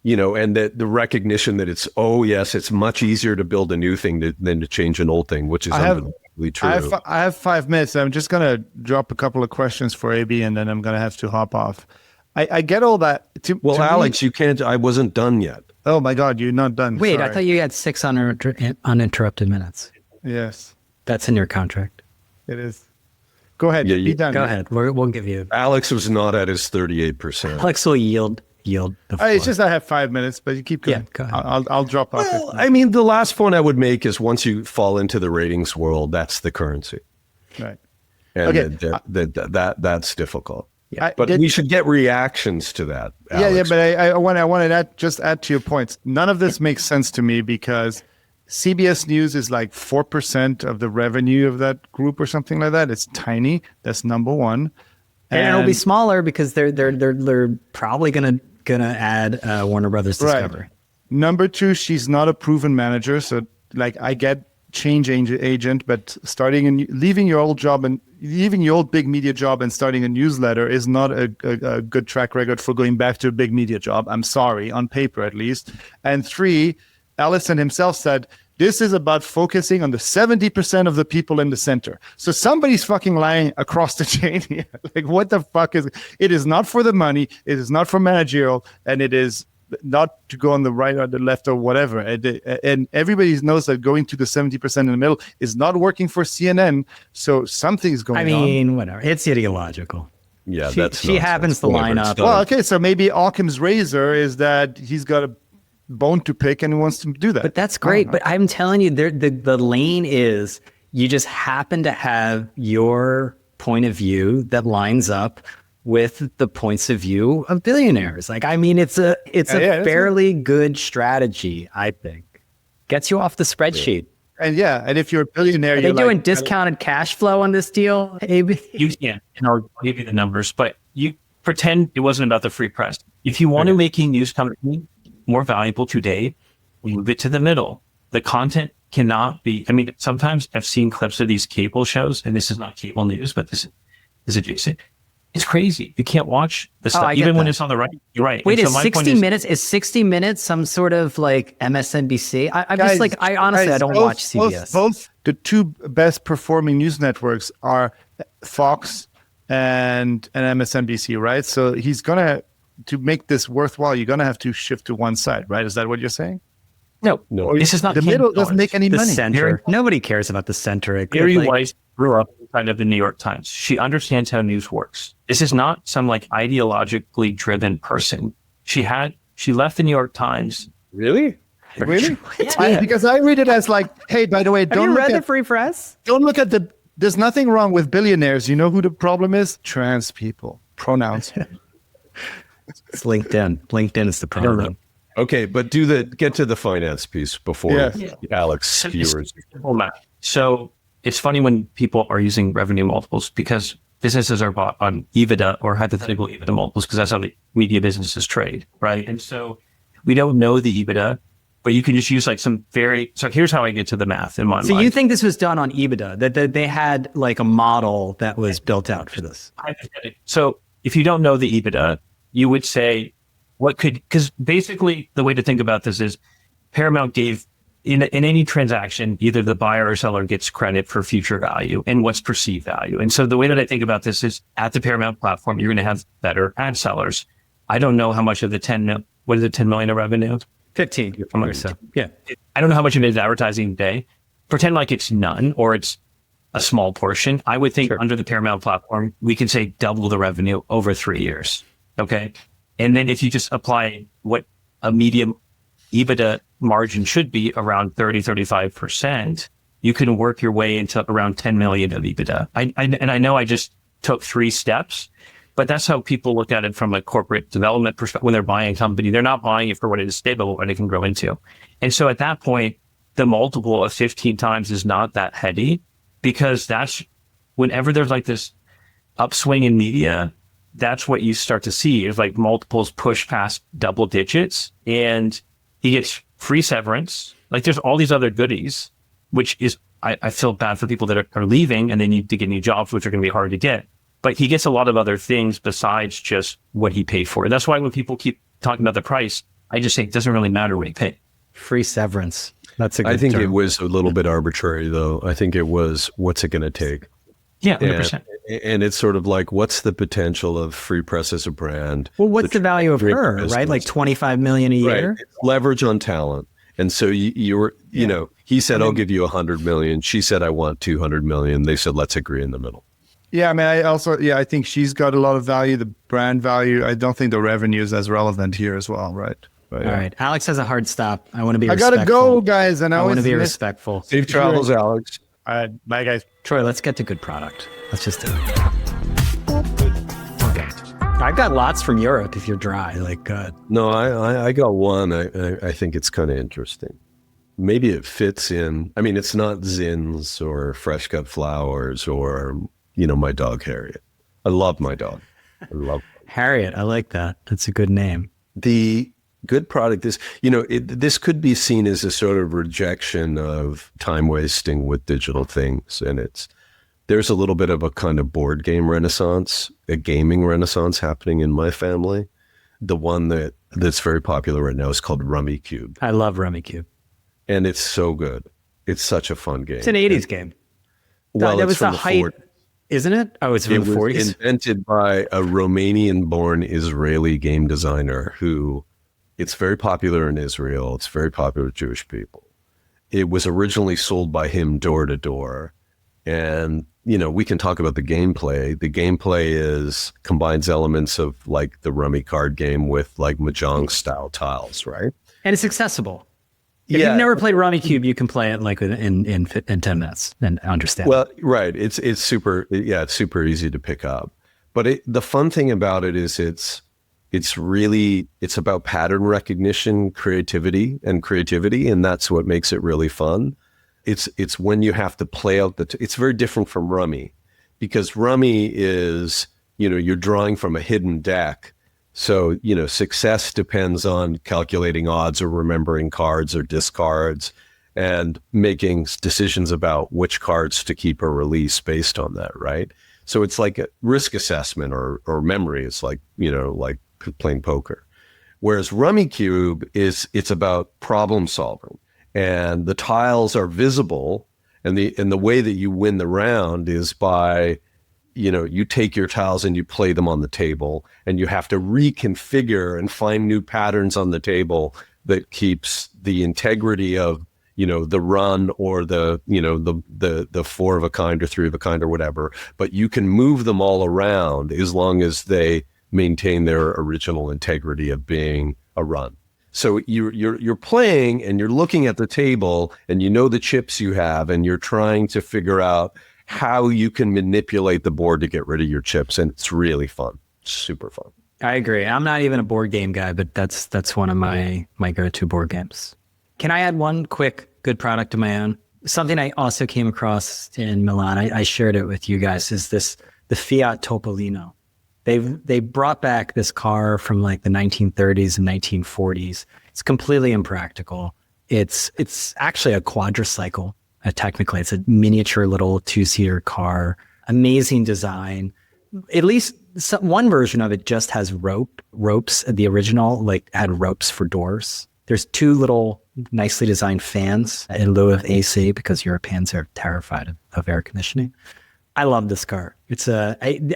Speaker 1: and that the recognition that it's much easier to build a new thing than to change an old thing, which is unbelievably true.
Speaker 2: I have 5 minutes. I'm just gonna drop a couple of questions for AB, and then I'm gonna have to hop off. I get all that.
Speaker 1: Alex, you can't. I wasn't done yet.
Speaker 2: Oh my God, you're not done.
Speaker 3: Wait,
Speaker 2: Sorry.
Speaker 3: I thought you had 6 uninterrupted minutes.
Speaker 2: Yes,
Speaker 3: that's in your contract.
Speaker 2: It is. Go ahead.
Speaker 1: Yeah,
Speaker 2: be done.
Speaker 3: Go ahead. We'll give you.
Speaker 1: Alex was not at his 38%.
Speaker 3: Alex will yield the floor.
Speaker 2: It's just I have 5 minutes, but you keep going.
Speaker 3: Yeah, go ahead.
Speaker 2: I'll drop off.
Speaker 1: Well, I mean, the last point I would make is once you fall into the ratings world, that's the currency.
Speaker 2: Right.
Speaker 1: And
Speaker 2: Okay.
Speaker 1: that's difficult.
Speaker 3: Yeah.
Speaker 1: But we should get reactions to that, Alex.
Speaker 2: Yeah, but I want to add to your points. None of this makes sense to me because CBS News is like 4% of the revenue of that group or something like that. It's tiny. That's number one.
Speaker 3: And it'll be smaller because they're probably gonna add Warner Brothers Discovery.
Speaker 2: Right. Number two, she's not a proven manager. So I get change agent, but leaving your old job and leaving your old big media job and starting a newsletter is not a good track record for going back to a big media job. I'm sorry, on paper at least. And three, Ellison himself said, this is about focusing on the 70% of the people in the center. So somebody's fucking lying across the chain here. What the fuck is it? It is not for the money. It is not for managerial. And it is not to go on the right or the left or whatever. And everybody knows that going to the 70% in the middle is not working for CNN. So something's going on.
Speaker 3: I mean, whatever. It's ideological.
Speaker 1: Yeah,
Speaker 3: she happens to line up.
Speaker 2: Well, okay. So maybe Occam's razor is that he's got a bone to pick and he wants to do that.
Speaker 3: But that's great. But I'm telling you, the lane is you just happen to have your point of view that lines up with the points of view of billionaires. Like, I mean, it's a fairly good strategy, I think. Gets you off the spreadsheet.
Speaker 2: And if you're a billionaire,
Speaker 3: are they doing discounted cash flow on this deal, AB?
Speaker 4: You can't, and I'll give you the numbers, but you pretend it wasn't about the free press. If you want to make a news company more valuable today, move it to the middle. The content cannot be, I mean, sometimes I've seen clips of these cable shows, and this is not cable news, but this is adjacent. It's crazy. You can't watch the stuff, even when it's on the right. You're right.
Speaker 3: Wait, is 60 Minutes, is 60 Minutes some sort of like MSNBC? I'm just like, I honestly don't watch CBS.
Speaker 2: Both the two best performing news networks are Fox and MSNBC, right? So he's to make this worthwhile, you're going to have to shift to one side, right? Is that what you're saying?
Speaker 4: No. This is not
Speaker 2: the middle doesn't make any money.
Speaker 3: Center. Nobody cares about the center.
Speaker 4: Gary Weiss grew up inside of the New York Times. She understands how news works. This is not some like ideologically driven person. She left the New York Times.
Speaker 1: Really?
Speaker 2: Because I read it as like, hey, by the way,
Speaker 3: have you read the free press?
Speaker 2: Don't look at there's nothing wrong with billionaires. You know who the problem is? Trans people. Pronouns.
Speaker 3: It's LinkedIn. LinkedIn is the problem.
Speaker 1: Okay, but get to the finance piece before Alex skewers.
Speaker 4: So it's funny when people are using revenue multiples because businesses are bought on EBITDA or hypothetical EBITDA multiples because that's how the media businesses trade, right? And so we don't know the EBITDA, but you can just use like so here's how I get to the math in my mind.
Speaker 3: So you think this was done on EBITDA, that they had like a model that was built out for this?
Speaker 4: So if you don't know the EBITDA, you would say, because basically the way to think about this is Paramount gave in any transaction, either the buyer or seller gets credit for future value and what's perceived value. And so the way that I think about this is at the Paramount platform, you're going to have better ad sellers. I don't know how much of the 10 million of revenue?
Speaker 3: 15 or so. Yeah.
Speaker 4: I don't know how much of it is advertising today. Pretend like it's none or it's a small portion. I would think under the Paramount platform, we can say double the revenue over 3 years. Okay. And then if you just apply what a medium EBITDA margin should be around 35%, you can work your way into around 10 million of EBITDA. I know I just took 3 steps, but that's how people look at it from a corporate development perspective. When they're buying a company, they're not buying it for what it is stable, but what it can grow into. And so at that point, the multiple of 15 times is not that heady because that's whenever there's like this upswing in media, that's what you start to see is like multiples push past double digits and he gets free severance. Like there's all these other goodies, which is, I feel bad for people that are leaving and they need to get new jobs, which are going to be hard to get. But he gets a lot of other things besides just what he paid for. That's why when people keep talking about the price, I just say it doesn't really matter what he paid.
Speaker 3: Free severance. That's a good
Speaker 1: I think
Speaker 3: term.
Speaker 1: It was a little bit arbitrary though. I think it was, what's it going to take?
Speaker 4: Yeah, 100%.
Speaker 1: And it's sort of like, what's the potential of free press as a brand?
Speaker 3: Well, what's the value of her, right? Like 25 million a year?
Speaker 1: Right. Leverage on talent. And so you know, he said, I'll give you 100 million. She said, I want 200 million. They said, let's agree in the middle.
Speaker 2: Yeah, I mean, I think she's got a lot of value, the brand value. I don't think the revenue is as relevant here as well, right? But,
Speaker 3: All right. Alex has a hard stop. I want to be
Speaker 2: respectful. I got to go, guys. And
Speaker 3: I want to be respectful.
Speaker 1: Safe travels, Alex.
Speaker 2: All right. Bye, guys.
Speaker 3: Troy, let's get to good product. Let's just do it. Okay. I've got lots from Europe if you're dry.
Speaker 1: No, I got one. I think it's kind of interesting. Maybe it fits in. I mean, it's not Zins or fresh cut flowers or, my dog Harriet. I love my dog. I love
Speaker 3: Harriet. I like that. That's a good name.
Speaker 1: The good product is, this could be seen as a sort of rejection of time wasting with digital things. And there's a little bit of a kind of board game renaissance, a gaming renaissance happening in my family. The one that's very popular right now is called Rummy Cube.
Speaker 3: I love Rummy Cube.
Speaker 1: And it's so good. It's such a fun game.
Speaker 3: It's an 80s game.
Speaker 1: Well,
Speaker 3: that
Speaker 1: it's
Speaker 3: was
Speaker 1: from
Speaker 3: the height,
Speaker 1: 40s.
Speaker 3: Isn't it? Oh, it's from the 40s?
Speaker 1: It was invented by a Romanian-born Israeli game designer who, it's very popular in Israel. It's very popular with Jewish people. It was originally sold by him door to door. And, we can talk about the gameplay. The gameplay combines elements of like the Rummy card game with like Mahjong style tiles, right?
Speaker 3: And it's accessible. If you've never played Rummy Cube, you can play it like in 10 minutes and understand.
Speaker 1: Well, right. It's super. Yeah, it's super easy to pick up. But the fun thing about it is it's about pattern recognition, creativity, and that's what makes it really fun. It's when you have to play out it's very different from rummy, because rummy is, you're drawing from a hidden deck. So, success depends on calculating odds or remembering cards or discards and making decisions about which cards to keep or release based on that, right? So it's like a risk assessment or memory. It's like, like playing poker. Whereas Rummy Cube it's about problem solving, and the tiles are visible, and the way that you win the round is by, you take your tiles and you play them on the table, and you have to reconfigure and find new patterns on the table that keeps the integrity of, the run or the 4 of a kind or 3 of a kind or whatever, but you can move them all around as long as they maintain their original integrity of being a run. So you're playing and you're looking at the table and the chips you have, and you're trying to figure out how you can manipulate the board to get rid of your chips, and it's really fun. Super fun.
Speaker 3: I agree. I'm not even a board game guy, but that's one of my go-to board games. Can I add one quick good product of my own? Something I also came across in Milan, I shared it with you guys, is the Fiat Topolino. They brought back this car from like the 1930s and 1940s. It's completely impractical. It's actually a quadricycle. Technically, it's a miniature little 2-seater car. Amazing design. At least one version of it just has ropes. The original had ropes for doors. There's 2 little nicely designed fans in lieu of AC, because Europeans are terrified of air conditioning. I love this car.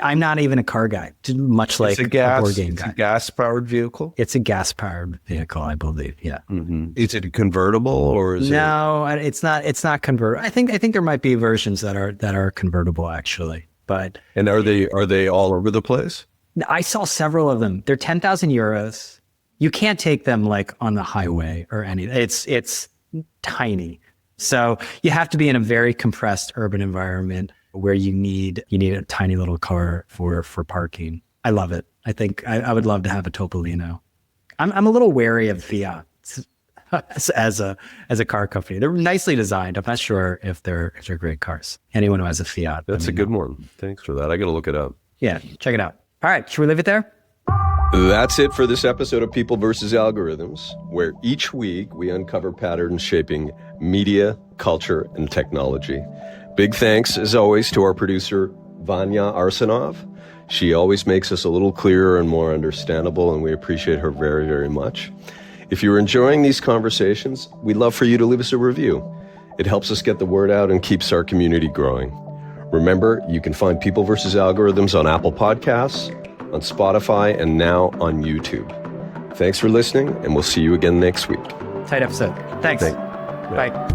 Speaker 3: I'm not even a car guy, much like a board game guy.
Speaker 1: It's a gas-powered vehicle?
Speaker 3: It's a gas-powered vehicle, I believe. Yeah.
Speaker 1: Mm-hmm. Is it convertible or is
Speaker 3: No, it's not. It's not convertible. I think there might be versions that are convertible, actually. But
Speaker 1: are they all over the place?
Speaker 3: I saw several of them. They're 10,000 euros. You can't take them on the highway or anything. It's tiny. So you have to be in a very compressed urban environment where you need a tiny little car for parking. I love it. I think I would love to have a Topolino. I'm a little wary of Fiat as a car company. They're nicely designed. I'm not sure if they're great cars. Anyone who has a Fiat.
Speaker 1: That's a good one. Thanks for that. I got to look it up.
Speaker 3: Yeah, check it out. All right, should we leave it there?
Speaker 1: That's it for this episode of People versus Algorithms, where each week we uncover patterns shaping media, culture, and technology. Big thanks, as always, to our producer, Vanya Arsenov. She always makes us a little clearer and more understandable, and we appreciate her very, very much. If you're enjoying these conversations, we'd love for you to leave us a review. It helps us get the word out and keeps our community growing. Remember, you can find People vs. Algorithms on Apple Podcasts, on Spotify, and now on YouTube. Thanks for listening, and we'll see you again next week.
Speaker 3: Tight episode. Thanks. Bye.